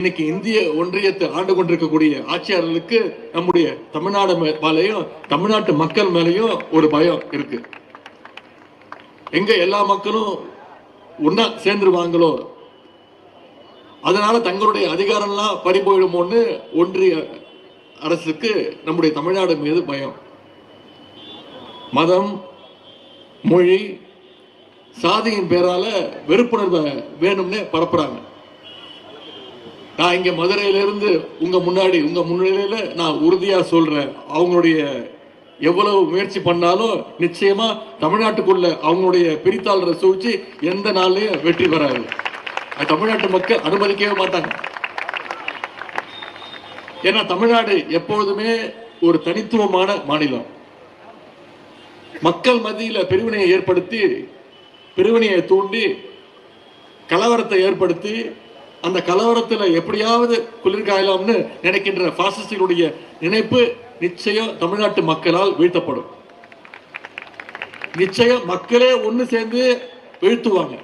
இன்னைக்கு இந்திய ஒன்றியத்தை ஆண்டு கொண்டிருக்கக்கூடிய ஆட்சியாளர்களுக்கு நம்முடைய தமிழ்நாடு மேலையும் தமிழ்நாட்டு மக்கள் மேலையும் ஒரு பயம் இருக்கு. எங்க எல்லா மக்களும் ஒன்னா சேர்ந்துருவாங்களோ, அதனால தங்களுடைய அதிகாரம்லாம் பறி போயிடுமோன்னு ஒன்றிய அரசுக்கு நம்முடைய தமிழ்நாடு மீது பயம். மதம், மொழி, சாதியின் பேரால வெறுப்புணர்வை வேணும்னு பரப்புறாங்க. நான் இங்க மதுரையிலிருந்து உங்க முன்னிலையில நான் உறுதியா சொல்றேன், அவங்களுடைய எவ்வளவு முயற்சி பண்ணாலும் நிச்சயமா தமிழ்நாட்டுக்குள்ள அவங்களுடைய பிரித்தாளரை சூழ்ச்சி எந்த நாள்லயும் வெற்றி பெறாது. தமிழ்நாட்டு மக்கள் அனுமதிக்கவே மாட்டாங்க. ஏன்னா தமிழ்நாடு எப்பொழுதுமே ஒரு தனித்துவமான மாநிலம். மக்கள் மத்தியில பிரிவினையை ஏற்படுத்தி, பிரிவினையை தூண்டி, கலவரத்தை ஏற்படுத்தி, அந்த கலவரத்தில் எப்படியாவது குளிர்காயலாம்னு நினைக்கின்ற பாசிஸ்டுடைய நினைப்பு நிச்சயம் தமிழ்நாட்டு மக்களால் வீழ்த்தப்படும். நிச்சயம் மக்களே ஒன்று சேர்ந்து வீழ்த்துவாங்க.